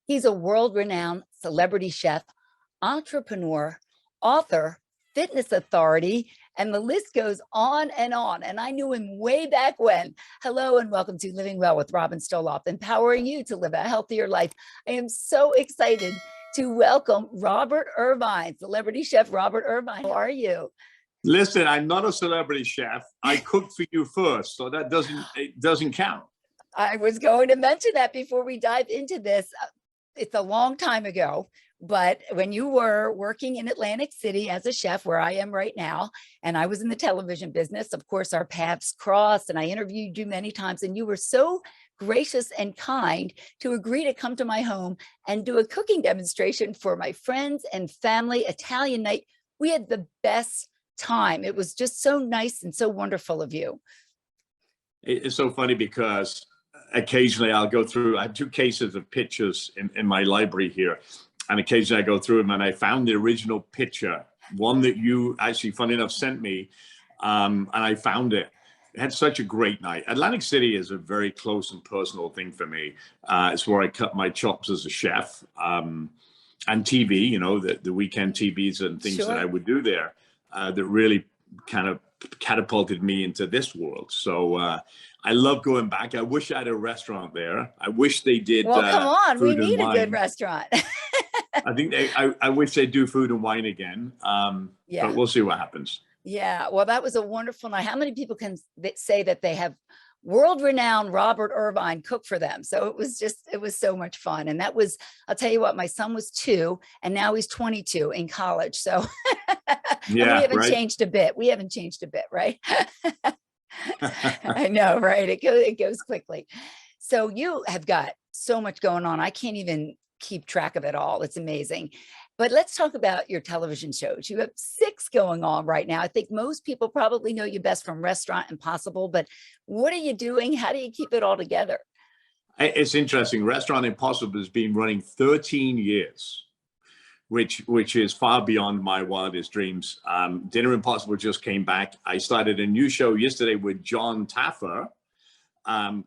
He's a world-renowned celebrity chef, entrepreneur, author, fitness authority, and the list goes on and on. And I knew him way back when. Hello and welcome to Living Well with Robin Stoloff, empowering you to live a healthier life. I am so excited to welcome Robert Irvine, celebrity chef Robert Irvine. How are you? Listen, I'm not a celebrity chef. I cooked for you first, so that doesn't count. I was going to mention that before we dive into this. It's a long time ago, but when you were working in Atlantic City as a chef, where I am right now, and I was in the television business, of course, our paths crossed, and I interviewed you many times, and you were so gracious and kind to agree to come to my home and do a cooking demonstration for my friends and family, Italian night. We had the best time. It was just so nice and so wonderful of you. It's so funny because occasionally I'll go through, I have 2 cases of pictures in my library here. And occasionally I go through them and I found the original picture, one that you actually, funny enough, sent me. And I found it. It had such a great night. Atlantic City is a very close and personal thing for me. It's where I cut my chops as a chef, and TV, you know, the weekend TVs and things that I would do there that really kind of catapulted me into this world. So I love going back. I wish I had a restaurant there. I wish they did. Well, come on, we need a wine. good restaurant. I think I wish they do food and wine again. Yeah. But we'll see what happens. Yeah, well, that was a wonderful night. How many people can say that they have world-renowned Robert Irvine cook for them? So it was so much fun. And that was, I'll tell you what, my son was 2 and now he's 22 in college. So yeah, we haven't changed a bit. We haven't changed a bit, right? I know, right? It goes quickly. So you have got so much going on. I can't even keep track of it all. It's amazing. But let's talk about your television shows. You have 6 going on right now. I think most people probably know you best from Restaurant Impossible, but what are you doing? How do you keep it all together? It's interesting. Restaurant Impossible has been running 13 years, which is far beyond my wildest dreams. Dinner Impossible just came back. I started a new show yesterday with John Taffer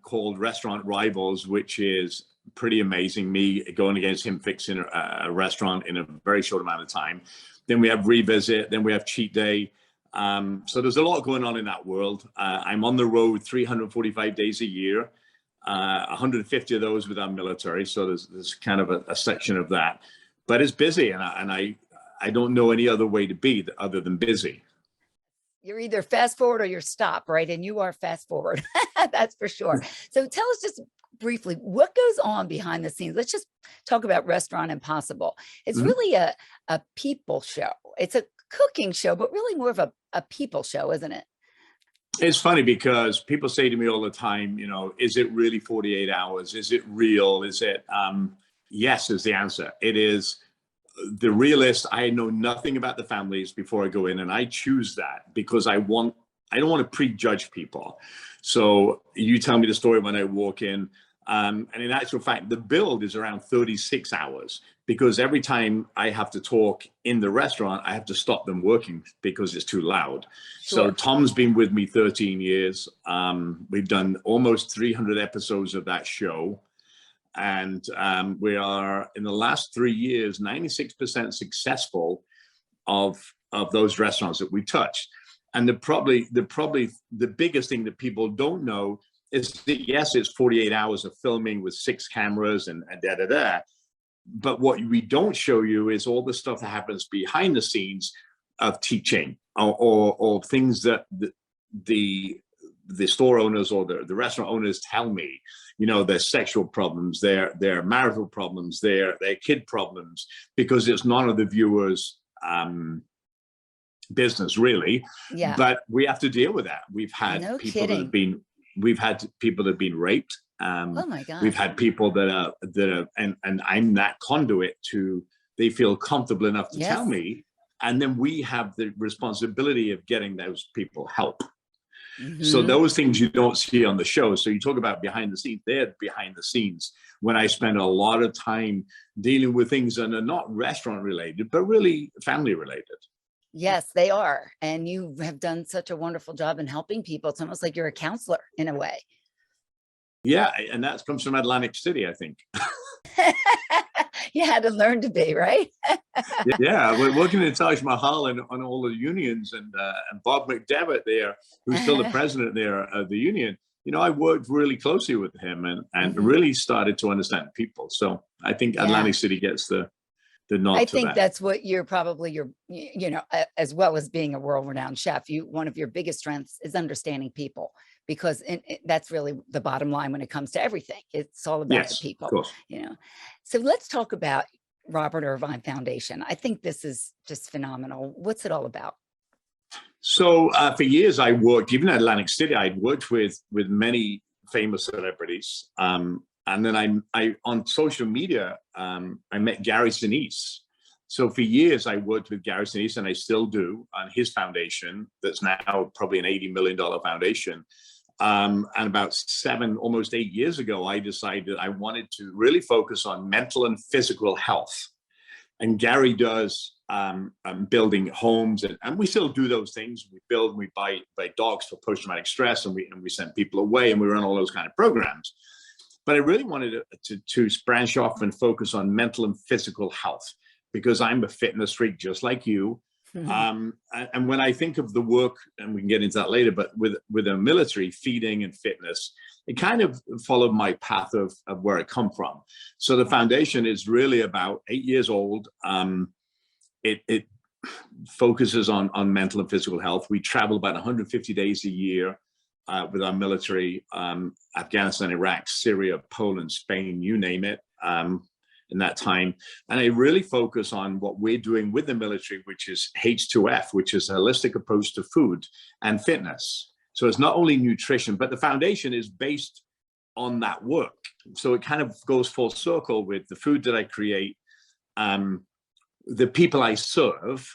called Restaurant Rivals, which is pretty amazing. Me going against him fixing a restaurant in a very short amount of time. Then we have Revisit, then we have Cheat Day. So there's a lot going on in that world. I'm on the road 345 days a year, 150 of those with our military. So there's kind of a section of that, but it's busy, and I don't know any other way to be other than busy. You're either fast forward or you're stop, right? And you are fast forward. That's for sure. So tell us just briefly, what goes on behind the scenes? Let's just talk about Restaurant Impossible. It's really a people show. It's a cooking show, but really more of a people show, isn't it? It's funny because people say to me all the time, you know, is it really 48 hours? Is it real? Is it? Yes, is the answer. It is. The realist, I know nothing about the families before I go in, and I choose that because I don't want to prejudge people. So you tell me the story when I walk in, and in actual fact, the build is around 36 hours because every time I have to talk in the restaurant, I have to stop them working because it's too loud. Sure. So Tom's been with me 13 years. We've done almost 300 episodes of that show. And we are, in the last 3 years, 96% successful of those restaurants that we touched. And the biggest thing that people don't know is that, yes, it's 48 hours of filming with 6 cameras and da-da-da. But what we don't show you is all the stuff that happens behind the scenes of teaching or things that the store owners or the restaurant owners tell me, you know, their sexual problems, their marital problems, their kid problems, because it's none of the viewers' business really. Yeah. But we have to deal with that. We've had people that have been raped. Oh my God. We've had people that are, and I'm that conduit to, they feel comfortable enough to tell me. And then we have the responsibility of getting those people help. So those things you don't see on the show. So you talk about behind the scenes, they're behind the scenes when I spend a lot of time dealing with things that are not restaurant related, but really family related. Yes, they are. And you have done such a wonderful job in helping people. It's almost like you're a counselor in a way. Yeah, and that comes from Atlantic City, I think. You had to learn to be, right? Yeah, we're working in Taj Mahal and on all the unions, and Bob McDevitt there, who's still the president there of the union. I worked really closely with him and really started to understand people. So I think Atlantic City gets the nod I to think that. that's what you're probably as well as being a world-renowned chef, one of your biggest strengths is understanding people, because that's really the bottom line when it comes to everything. It's all about the people, of course. So let's talk about Robert Irvine Foundation. I think this is just phenomenal. What's it all about? So for years I worked, even at Atlantic City, I'd worked with many famous celebrities. And then I on social media, I met Gary Sinise. So for years I worked with Gary Sinise, and I still do, on his foundation that's now probably an $80 million foundation. And about almost 8 years ago, I decided I wanted to really focus on mental and physical health. And Gary does building homes, and we still do those things. We build and we buy dogs for post-traumatic stress, and we send people away, and we run all those kind of programs. But I really wanted to branch off and focus on mental and physical health, because I'm a fitness freak just like you. And when I think of the work, and we can get into that later, but with the military, feeding and fitness, it kind of followed my path of where I come from. So the foundation is really about 8 years old. It focuses on mental and physical health. We travel about 150 days a year with our military, Afghanistan, Iraq, Syria, Poland, Spain, you name it, in that time. And I really focus on what we're doing with the military, which is H2F, which is a holistic approach to food and fitness. So it's not only nutrition, but the foundation is based on that work. So it kind of goes full circle with the food that I create, the people I serve,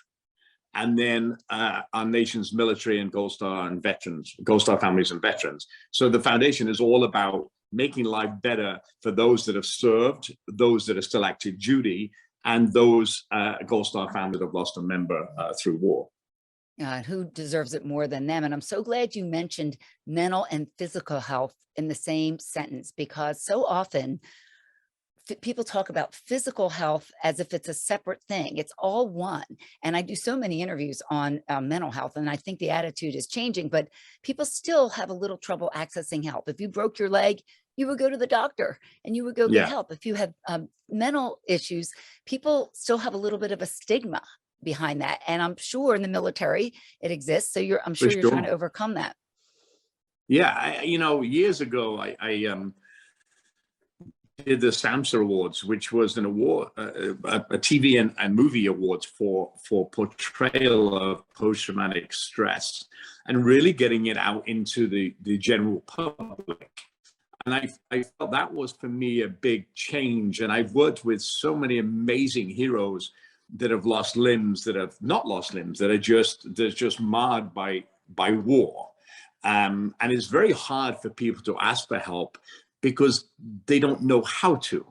and then our nation's military and Gold Star and veterans, Gold Star families and veterans. So the foundation is all about making life better for those that have served, those that are still active duty, and those Gold Star families that have lost a member through war. Who deserves it more than them? And I'm so glad you mentioned mental and physical health in the same sentence, because so often people talk about physical health as if it's a separate thing. It's all one. And I do so many interviews on mental health, and I think the attitude is changing, but people still have a little trouble accessing help. If you broke your leg, you would go to the doctor and you would go get help. If you have mental issues, people still have a little bit of a stigma behind that. And I'm sure in the military it exists. So I'm sure you're trying to overcome that. Yeah. Years ago, I did the SAMHSA Awards, which was an award, a TV and movie awards for portrayal of post-traumatic stress, and really getting it out into the general public. And I felt that was, for me, a big change. And I've worked with so many amazing heroes that have lost limbs, that have not lost limbs, that are just marred by war. And it's very hard for people to ask for help because they don't know how to.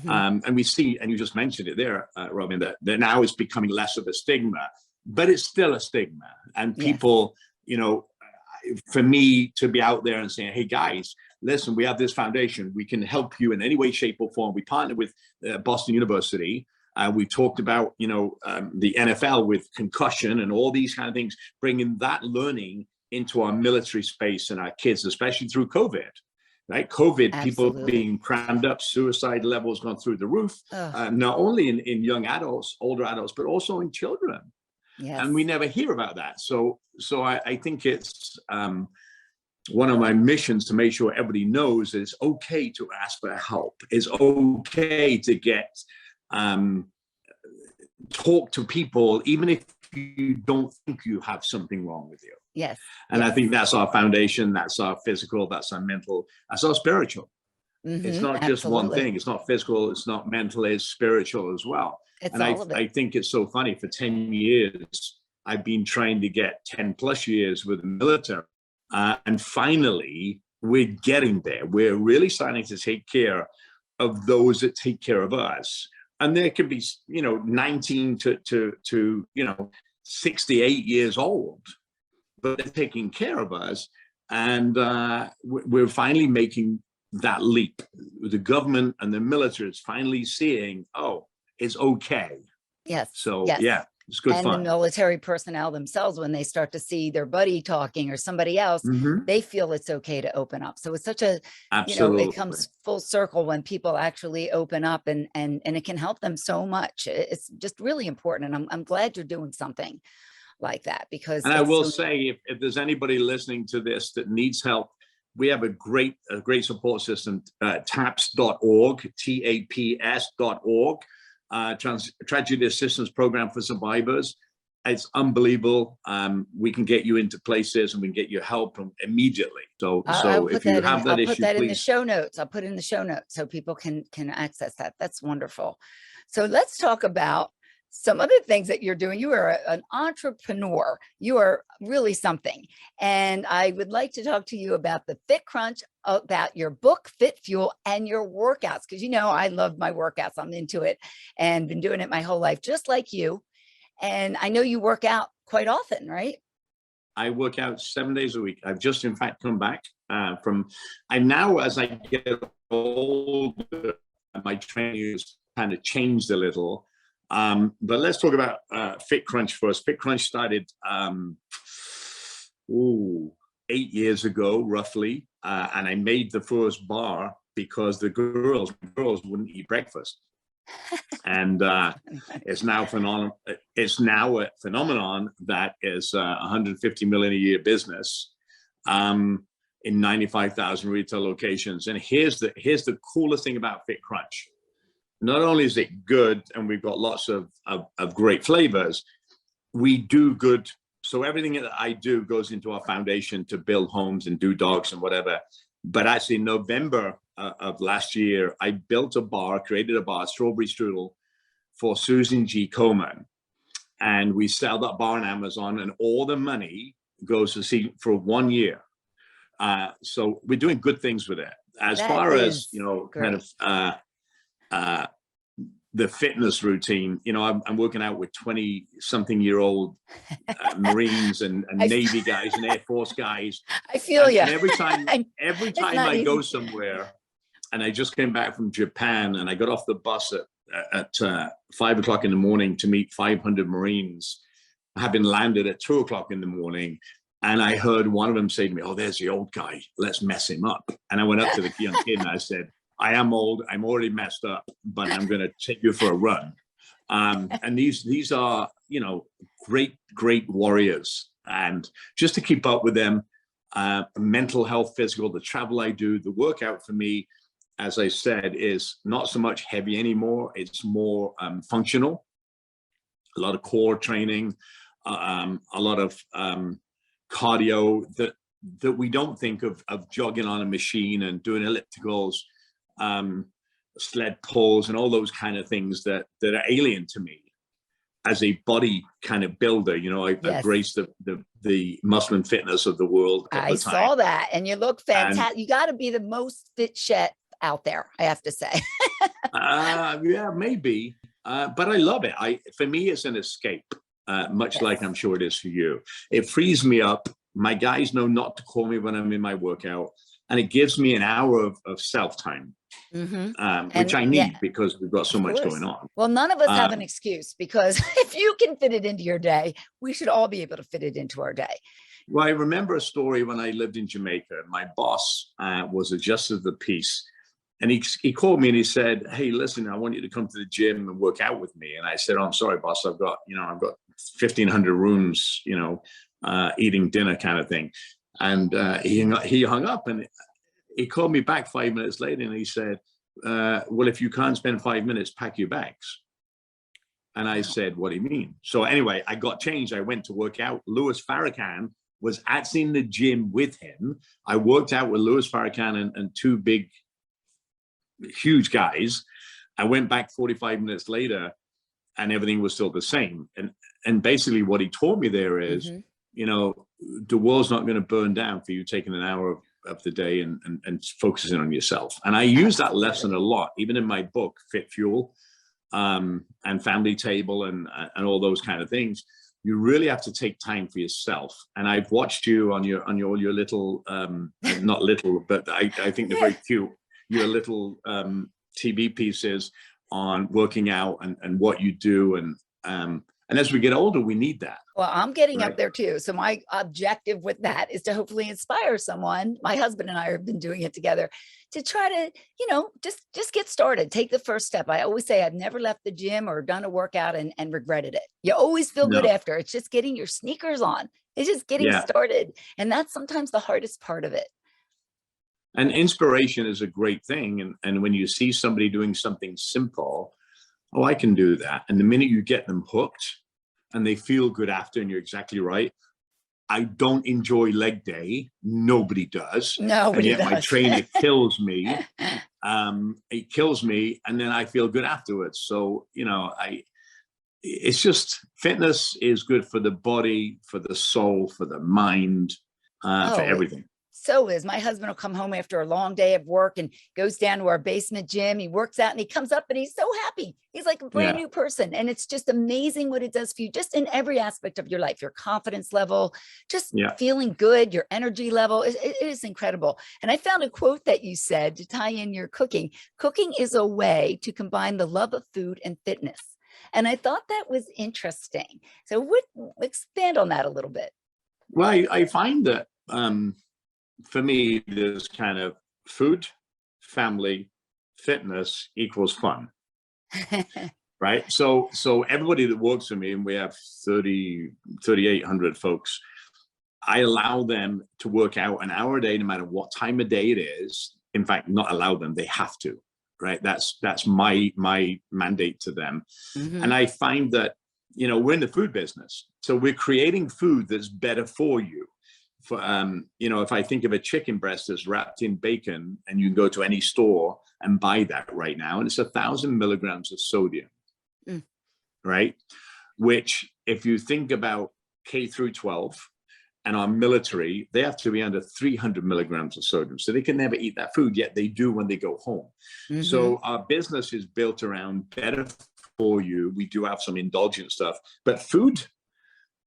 And we see, and you just mentioned it there, Robin, that now it's becoming less of a stigma, but it's still a stigma. And people, for me to be out there and saying, hey guys, listen, we have this foundation, we can help you in any way, shape or form. We partnered with Boston University. We talked about, the NFL with concussion and all these kind of things, bringing that learning into our military space and our kids, especially through COVID. Right, COVID, people being crammed up, suicide levels gone through the roof, not only in young adults, older adults, but also in children. And we never hear about that. So I think it's one of my missions to make sure everybody knows that it's okay to ask for help. It's okay to get talk to people, even if you don't think you have something wrong with you. And I think that's our foundation, that's our physical, that's our mental, that's our spiritual. It's not just one thing. It's not physical, it's not mental, it's spiritual as well. And I think it's so funny, for 10 years, I've been trying to get 10 plus years with the military. And finally, we're getting there. We're really starting to take care of those that take care of us. And there could be, 19 to 68 years old, but they're taking care of us. And we're finally making that leap. The government and the military is finally seeing, oh, it's okay. Yes. So Yes. yeah, it's good And the fun. military personnel themselves, when they start to see their buddy talking or somebody else, they feel it's okay to open up. So it's such a, Absolutely. it comes full circle when people actually open up, and it can help them so much. It's just really important. And I'm glad you're doing something like that, because And I will say, if there's anybody listening to this that needs help, we have a great support system, taps.org, TAPS.org, Tragedy Assistance Program for Survivors. It's unbelievable. We can get you into places and we can get you help immediately. So if you have that issue, I'll put that in the show notes. I'll put it in the show notes so people can access that. That's wonderful. So let's talk about some other things that you're doing. You are an entrepreneur. You are really something. And I would like to talk to you about the FitCrunch, about your book, Fit Fuel, and your workouts. Because I love my workouts. I'm into it and been doing it my whole life, just like you. And I know you work out quite often, right? I work out 7 days a week. I've just, in fact, come back I now, as I get older, my training has kind of changed a little. But let's talk about FitCrunch first. FitCrunch started 8 years ago, roughly, and I made the first bar because the girls wouldn't eat breakfast, and it's now a phenomenon that is 150 million a year business in 95,000 retail locations. And here's the coolest thing about FitCrunch. Not only is it good, and we've got lots of great flavors, we do good. So everything that I do goes into our foundation to build homes and do dogs and whatever. But actually, in November of last year, I built a bar, created a bar, Strawberry Strudel, for Susan G. Komen. And we sell that bar on Amazon, and all the money goes to see for 1 year. So we're doing good things with it. As far as, kind of the fitness routine, I'm working out with 20-something-year-old Marines and Navy guys and Air Force guys. I feel you. And every time I go somewhere, and I just came back from Japan, and I got off the bus at 5 o'clock in the morning to meet 500 Marines, having landed at 2 o'clock in the morning. And I heard one of them say to me, "Oh, there's the old guy. Let's mess him up." And I went up to the young kid and I said, "I am old. I'm already messed up, but I'm going to take you for a run." And these are, great warriors. And just to keep up with them, mental health, physical, the travel I do, the workout for me, as I said, is not so much heavy anymore. It's more functional. A lot of core training, a lot of cardio that we don't think of jogging on a machine and doing ellipticals, sled pulls, and all those kind of things that are alien to me as a body kind of builder. I embrace the muscle and fitness of the world. I saw that, and you look fantastic. You got to be the most fit chef out there, I have to say. Yeah, maybe, but I love it. For me, it's an escape, much like I'm sure it is for you. It frees me up. My guys know not to call me when I'm in my workout, and it gives me an hour of self-time, which I need because we've got so much going on. Well, none of us have an excuse, because if you can fit it into your day, we should all be able to fit it into our day. Well, I remember a story when I lived in Jamaica. My boss was a justice of the peace, and he called me and he said, "Hey, listen, I want you to come to the gym and work out with me." And I said, "Oh, I'm sorry, boss. I've got 1,500 rooms, eating dinner kind of thing." And he hung up, and he called me back 5 minutes later, and he said, "Well, if you can't spend 5 minutes, pack your bags." And I said, "What do you mean?" So anyway, I got changed. I went to work out. Louis Farrakhan was actually in the gym with him. I worked out with Louis Farrakhan and two big, huge guys. I went back 45 minutes later, and everything was still the same. And basically what he taught me there is, the world's not going to burn down for you taking an hour of the day and focusing on yourself. And I use that lesson a lot, even in my book, Fit Fuel, and Family Table, and all those kind of things. You really have to take time for yourself. And I've watched you on your little, not little, but I think they're very cute, your little TV pieces on working out and what you do. And as we get older, we need that. Well, I'm getting Right. up there too. So my objective with that is to hopefully inspire someone. My husband and I have been doing it together to try to, just get started. Take the first step. I always say I've never left the gym or done a workout and regretted it. You always feel good No. after. It's just getting your sneakers on. It's just getting Yeah. started. And that's sometimes the hardest part of it. And inspiration is a great thing. And when you see somebody doing something simple, oh, I can do that. And the minute you get them hooked and they feel good after, and you're exactly right. I don't enjoy leg day. Nobody does. Nobody and yet does. my trainer kills me. It kills me. And then I feel good afterwards. So, it's just, fitness is good for the body, for the soul, for the mind, for everything. So is my husband will come home after a long day of work and goes down to our basement gym. He works out and he comes up and he's so happy. He's like a brand new person. And it's just amazing what it does for you, just in every aspect of your life, your confidence level, just feeling good, your energy level. It is incredible. And I found a quote that you said to tie in your cooking. Cooking is a way to combine the love of food and fitness. And I thought that was interesting. So expand on that a little bit. Well, I find that, for me, there's kind of food, family, fitness equals fun, right? So everybody that works for me, and we have 3,800 folks, I allow them to work out an hour a day, no matter what time of day it is. In fact, not allow them, they have to, right? That's my mandate to them. Mm-hmm. And I find that, we're in the food business. So we're creating food that's better for you. For, if I think of a chicken breast that's wrapped in bacon, and you can go to any store and buy that right now, and it's 1,000 milligrams of sodium, right? Which, if you think about K through 12 and our military, they have to be under 300 milligrams of sodium. So they can never eat that food, yet they do when they go home. Mm-hmm. So our business is built around better for you. We do have some indulgent stuff, but food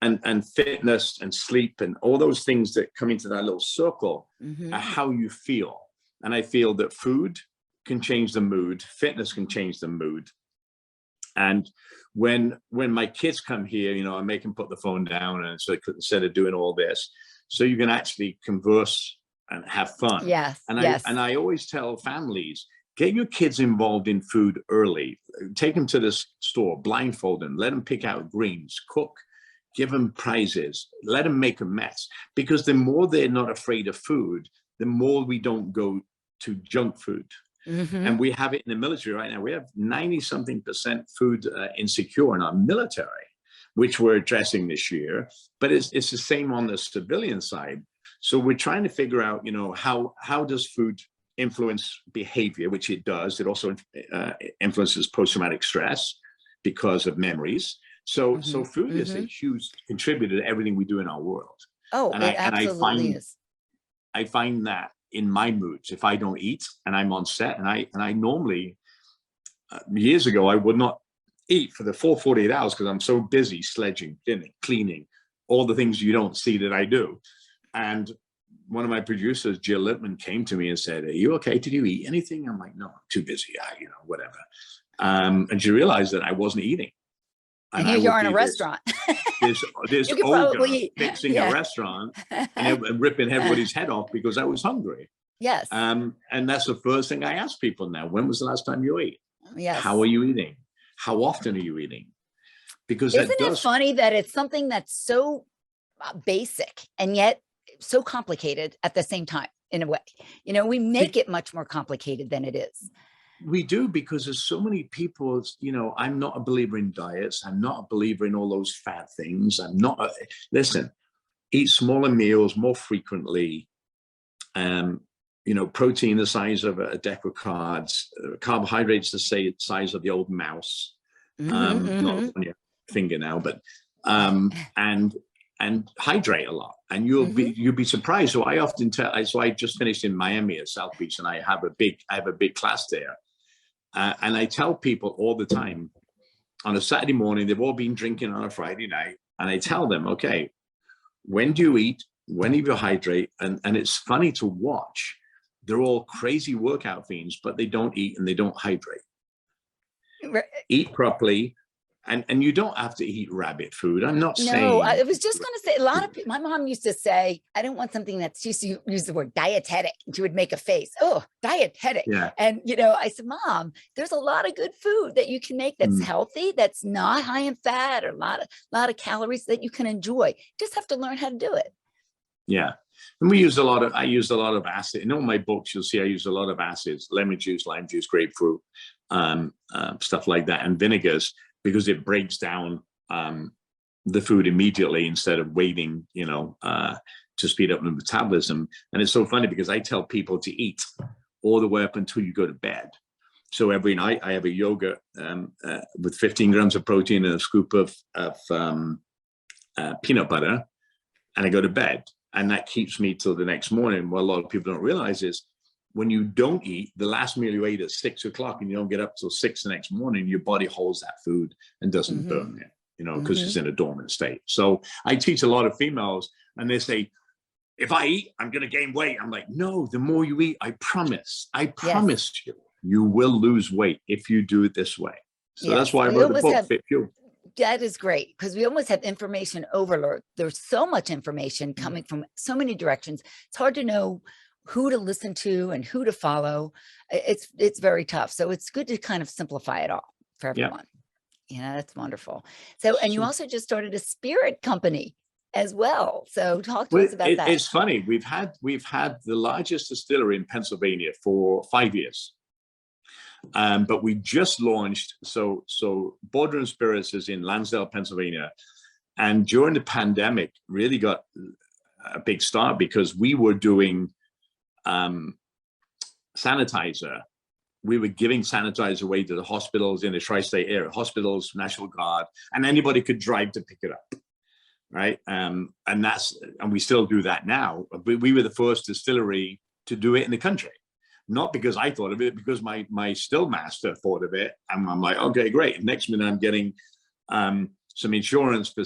and fitness and sleep and all those things that come into that little circle are how you feel. And I feel that food can change the mood, fitness can change the mood. And when my kids come here, I make them put the phone down, and so instead of doing all this, so you can actually converse and have fun. Yes. And yes. I always tell families, get your kids involved in food early. Take them to the store, blindfold them, let them pick out greens, cook. Give them prizes, let them make a mess, because the more they're not afraid of food, the more we don't go to junk food. Mm-hmm. And we have it in the military right now. We have 90-something% food insecure in our military, which we're addressing this year, but it's the same on the civilian side. So we're trying to figure out, how does food influence behavior, which it does. It also influences post-traumatic stress because of memories. So food is a huge contributor to everything we do in our world. Oh, and it absolutely is. I find that in my moods, if I don't eat and I'm on set, and I normally, years ago, I would not eat for the full 48 hours because I'm so busy sledging, cleaning, all the things you don't see that I do. And one of my producers, Jill Lippman, came to me and said, "Are you okay? Did you eat anything?" I'm like, "No, I'm too busy. Whatever." And she realized that I wasn't eating. And here you are in a restaurant. This ogre fixing a restaurant and ripping everybody's head off because I was hungry. Yes. And that's the first thing I ask people now. When was the last time you ate? Yes. How are you eating? How often are you eating? Because isn't it funny that it's something that's so basic and yet so complicated at the same time, in a way? We make it much more complicated than it is. We do, because there's so many people, I'm not a believer in diets. I'm not a believer in all those fat things. Listen, eat smaller meals more frequently. Protein the size of a deck of cards, carbohydrates the size of the old mouse. Not on your finger now, but, and hydrate a lot. And you'll be surprised. So I often so I just finished in Miami at South Beach, and I have a big class there. And I tell people all the time, on a Saturday morning, they've all been drinking on a Friday night. And I tell them, okay, when do you eat? When do you hydrate? And it's funny to watch. They're all crazy workout fiends, but they don't eat and they don't hydrate. Right. eat properly, and you don't have to eat rabbit food. I'm not No, I saying. was just going to say, a lot of people, my mom used to say, I don't want something that's, she used to use the word dietetic. And she would make a face, oh, dietetic. Yeah. And, you know, I said, Mom, there's a lot of good food that you can make that's healthy, that's not high in fat, or a lot of calories that you can enjoy. Just have to learn how to do it. Yeah. And I used a lot of acid. In all my books, you'll see I use a lot of acids: lemon juice, lime juice, grapefruit, stuff like that, and vinegars, because it breaks down the food immediately instead of waiting, to speed up the metabolism. And it's so funny because I tell people to eat all the way up until you go to bed. So every night I have a yogurt with 15 grams of protein and a scoop of peanut butter, and I go to bed. And that keeps me till the next morning. What a lot of people don't realize is when you don't eat, the last meal you ate at 6 o'clock and you don't get up till 6 the next morning, your body holds that food and doesn't burn it, because it's in a dormant state. So I teach a lot of females, and they say, if I eat, I'm going to gain weight. I'm like, no, the more you eat, I promise you, you will lose weight if you do it this way. So that's why I wrote the book, Fit Fuel. That is great, because we almost have information overload. There's so much information coming from so many directions. It's hard to know who to listen to and who to follow. It's very tough. So it's good to kind of simplify it all for everyone. Yeah, that's wonderful. So, and you also just started a spirit company as well. So talk to us about that. It's funny. We've had the largest distillery in Pennsylvania for 5 years. But we just launched, so Boardroom Spirits is in Lansdale, Pennsylvania. And during the pandemic, really got a big start because we were doing sanitizer. We were giving sanitizer away to the hospitals in the tri-state area, hospitals, National Guard, and anybody could drive to pick it up, right? And we still do that now. We were the first distillery to do it in the country. Not because I thought of it, because my still master thought of it. And I'm like, okay, great. Next minute, I'm getting some insurance for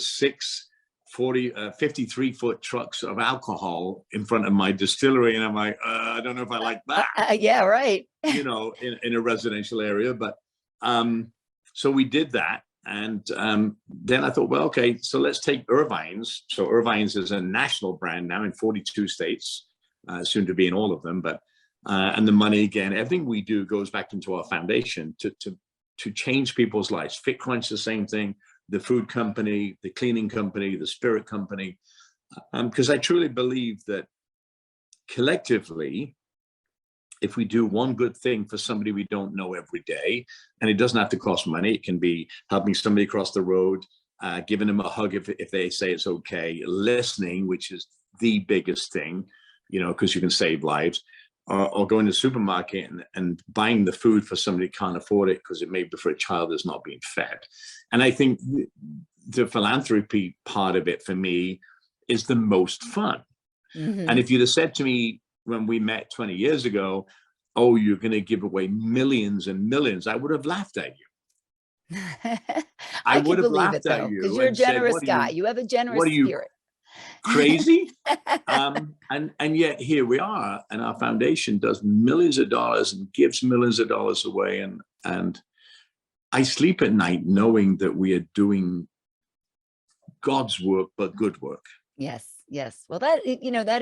53-foot trucks of alcohol in front of my distillery. And I'm like, I don't know if I like that. Yeah, right. In a residential area. But so we did that. And then I thought, well, okay, so let's take Irvine's. So Irvine's is a national brand now in 42 states, soon to be in all of them. But and the money, again, everything we do goes back into our foundation to change people's lives. FitCrunch, the same thing, the food company, the cleaning company, the spirit company, because I truly believe that collectively, if we do one good thing for somebody we don't know every day, and it doesn't have to cost money, it can be helping somebody across the road, giving them a hug if they say it's okay, listening, which is the biggest thing, because you can save lives. Or going to the supermarket and buying the food for somebody who can't afford it because it may be for a child that's not being fed. And I think the philanthropy part of it for me is the most fun. And if you'd have said to me when we met 20 years ago, oh, you're going to give away millions and millions, I would have laughed at you. I would have laughed at you because you're a generous guy. You have a generous spirit. Crazy? And yet here we are, and our foundation does millions of dollars and gives millions of dollars away. And I sleep at night knowing that we are doing God's work, but good work. Yes. Well, that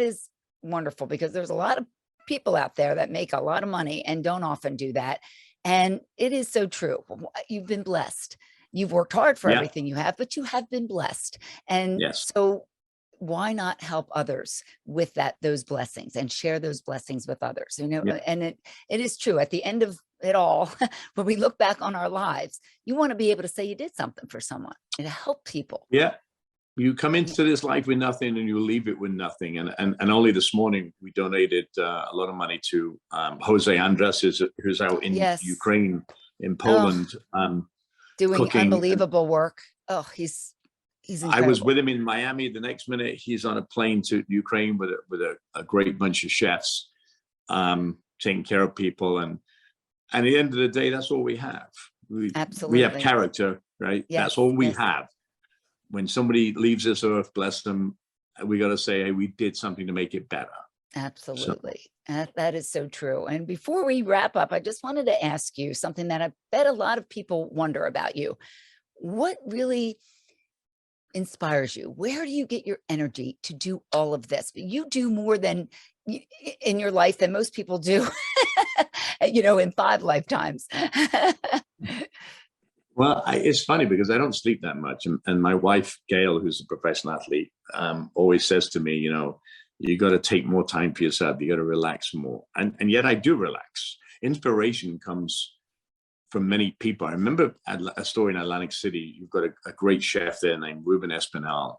is wonderful, because there's a lot of people out there that make a lot of money and don't often do that. And it is so true. You've been blessed. You've worked hard for everything you have, but you have been blessed. And so why not help others with those blessings and share those blessings with others? And it is true. At the end of it all, when we look back on our lives, you want to be able to say you did something for someone and to help people. Yeah. You come into this life with nothing and you leave it with nothing. And only this morning we donated a lot of money to Jose Andres, who's out in Ukraine, in Poland, doing unbelievable work. Oh, he's incredible. I was with him in Miami. The next minute, he's on a plane to Ukraine with a great bunch of chefs, taking care of people. And at the end of the day, that's all we have. Absolutely. We have character, right? Yes, that's all we have. When somebody leaves this earth, bless them, we got to say, hey, we did something to make it better. Absolutely. That is so true. And before we wrap up, I just wanted to ask you something that I bet a lot of people wonder about you. What really inspires you? Where do you get your energy to do all of this? But you do more than in your life than most people do, in 5 lifetimes. Well, it's funny because I don't sleep that much. And my wife, Gail, who's a professional athlete, always says to me, you got to take more time for yourself. You got to relax more. And yet I do relax. Inspiration comes from many people. I remember a story in Atlantic City. You've got a great chef there named Ruben Espinal.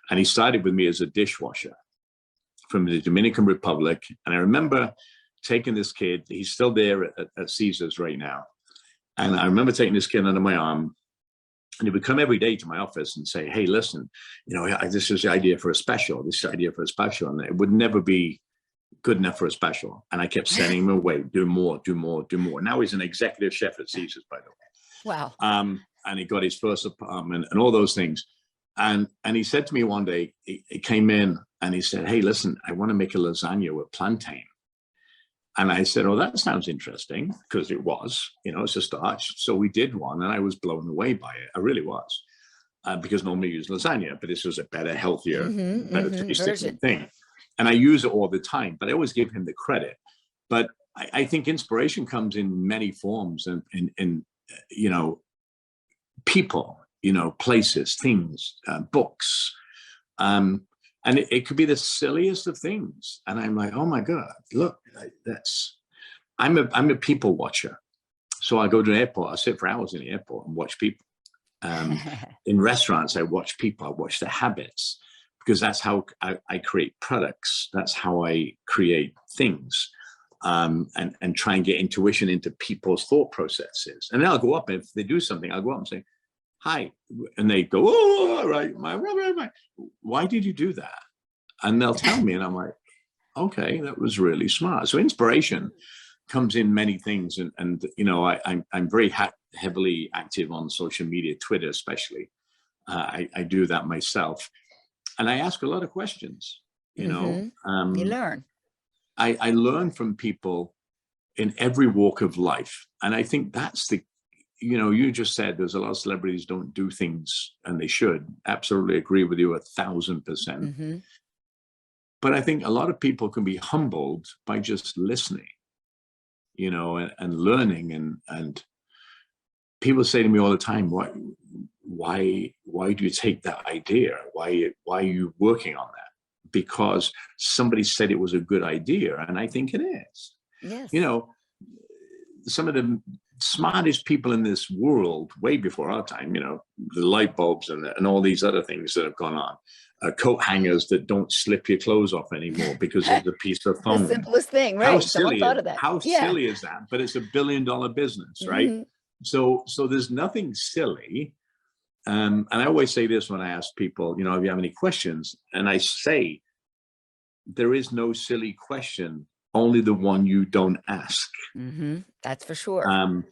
And he started with me as a dishwasher from the Dominican Republic. And I remember taking this kid. He's still there at Caesars right now. And I remember taking this kid under my arm, and he would come every day to my office and say, hey, listen, this is the idea for a special, this is the idea for a special. And it would never be good enough for a special. And I kept sending him away, do more, do more, do more. Now he's an executive chef at Caesars, by the way. Wow. And he got his first apartment and all those things. And he said to me one day, he came in and he said, hey, listen, I want to make a lasagna with plantain. And I said, oh, that sounds interesting, because it was, it's a starch. So we did one, and I was blown away by it. I really was, because normally you use lasagna, but this was a better, healthier, better tasting thing. And I use it all the time, but I always give him the credit. But I think inspiration comes in many forms, and people, places, things, books. And it could be the silliest of things. And I'm like, oh my God, look, I'm a people watcher. So I go to an airport, I sit for hours in the airport and watch people. In restaurants, I watch people, I watch their habits, because that's how I create products. That's how I create things, and try and get intuition into people's thought processes. And then I'll go up, and if they do something, I'll go up and say, hi. And they go, oh, all right, why did you do that? And they'll tell me, and I'm like, okay, that was really smart. So inspiration comes in many things. And I'm very heavily active on social media, Twitter especially. I do that myself. And I ask a lot of questions, you learn. I learn from people in every walk of life. And I think that's you just said there's a lot of celebrities don't do things, and they should. Absolutely agree with you 1,000%. But I think a lot of people can be humbled by just listening, and learning. And people say to me all the time, why do you take that idea? Why are you working on that? Because somebody said it was a good idea, and I think it is. Yes. Some of the smartest people in this world, way before our time, the light bulbs and all these other things that have gone on, coat hangers that don't slip your clothes off anymore because of the piece of foam. The simplest thing, right? Someone thought of that. How silly is that? But it's $1 billion business, right? So there's nothing silly. And I always say this when I ask people, if you have any questions, and I say, there is no silly question, only the one you don't ask. That's for sure.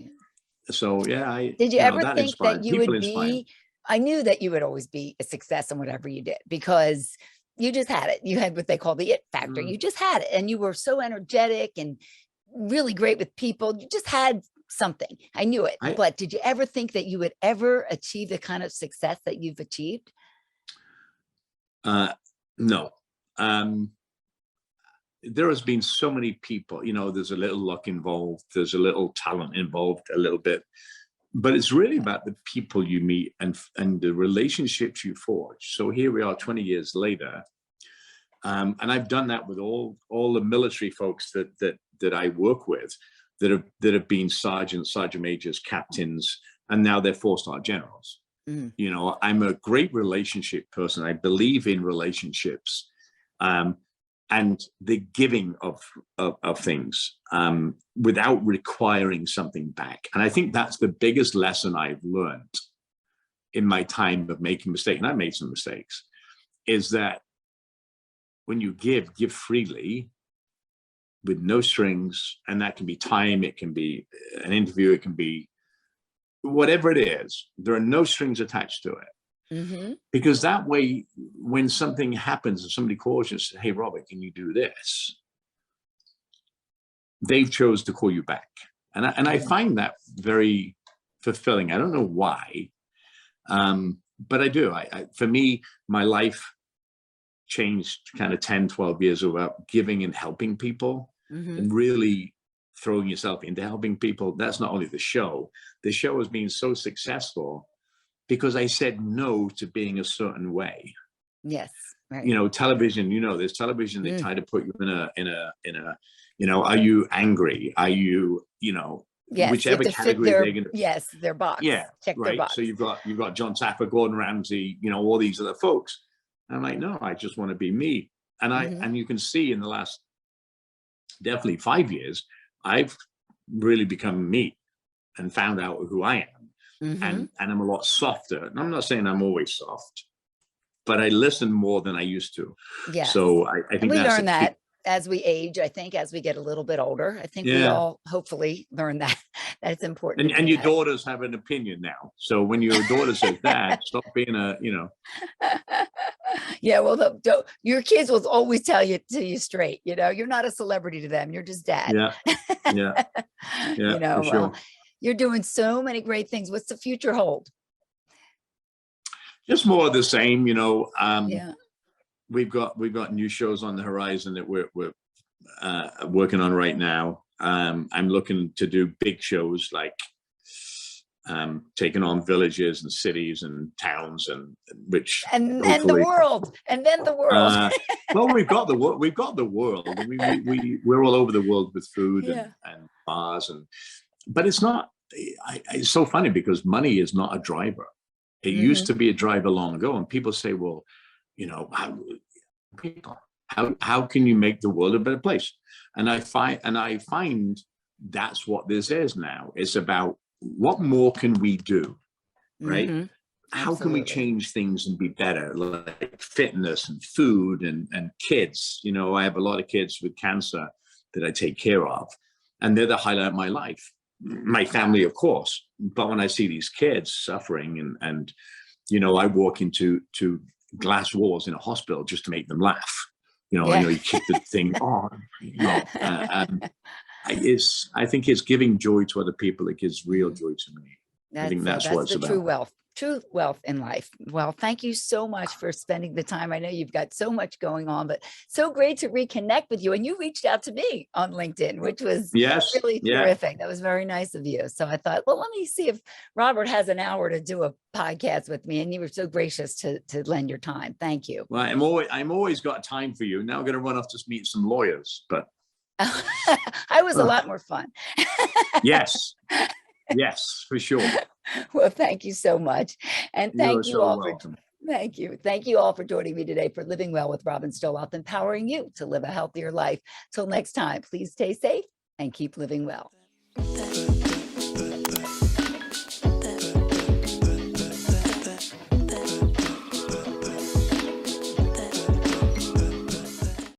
So yeah, did you ever think that you would be? I knew that you would always be a success in whatever you did, because you just had it. You had what they call the it factor. You just had it, and you were so energetic and really great with people. You just had something. I knew it. But did you ever think that you would ever achieve the kind of success that you've achieved? No. There has been so many people, there's a little luck involved, there's a little talent involved, a little bit, but it's really about the people you meet and the relationships you forge. So here we are 20 years later. And I've done that with all the military folks that I work with, that have been sergeants, sergeant majors, captains, and now they're 4-star generals. I'm a great relationship person. I believe in relationships. And the giving of things without requiring something back. And I think that's the biggest lesson I've learned in my time of making mistakes, and I made some mistakes, is that when you give freely with no strings, and that can be time, it can be an interview, it can be whatever it is, there are no strings attached to it. Because that way, when something happens and somebody calls you and says, hey, Robert, can you do this? They've chose to call you back. And I find that very fulfilling. I don't know why, but I do. For me, my life changed kind of 10, 12 years about giving and helping people and really throwing yourself into helping people. That's not only the show. The show has been so successful because I said no to being a certain way. Yes. Right. You know, television, you know, there's television, they try to put you in a, you know, are you angry? Are you, you know, yes, whichever category they're going to. Yes, their box. Yeah. Check right. their box. So you've got John Tapper, Gordon Ramsay, you know, all these other folks. I'm like, no, I just want to be me. And and you can see in the last definitely 5 years, I've really become me and found out who I am. And I'm a lot softer. And I'm not saying I'm always soft, but I listen more than I used to. Yeah. So I think we that's learn that as we age. I think as we get a little bit older, I think we all hopefully learn that it's important. And your daughters have an opinion now. So when your daughter says, Dad, stop being a, you know. Yeah, well, your kids will always tell you straight. You know, you're not a celebrity to them. You're just dad. Yeah. Yeah. You know, for sure. You're doing so many great things. What's the future hold? Just more of the same, you know. Yeah. We've got new shows on the horizon that we're working on right now. I'm looking to do big shows like taking on villages and cities and towns and then the world. Well, we've got the world. We're all over the world with food and bars but it's not. It's so funny because money is not a driver. It used to be a driver long ago, and people say, well, you know, how can you make the world a better place? And I find that's what this is now. It's about what more can we do, right? How can we change things and be better, like fitness and food and kids? You know, I have a lot of kids with cancer that I take care of, and they're the highlight of my life. My family, of course, but when I see these kids suffering and you know, I walk into glass walls in a hospital just to make them laugh. You know, I know you kick the thing on. You know, I think it's giving joy to other people. It gives real joy to me. I think that's what it's about. True wealth in life. Well, thank you so much for spending the time. I know you've got so much going on, but so great to reconnect with you. And you reached out to me on LinkedIn, which was really terrific. That was very nice of you. So I thought, well, let me see if Robert has an hour to do a podcast with me. And you were so gracious to lend your time. Thank you. Well, I'm always got time for you. Now I'm going to run off to meet some lawyers, but I was a lot more fun. Yes, for sure. Well, thank you so much. And thank you all welcome. Thank you. Thank you all for joining me today for Living Well with Robin Stoloff, empowering you to live a healthier life. Till next time, please stay safe and keep living well.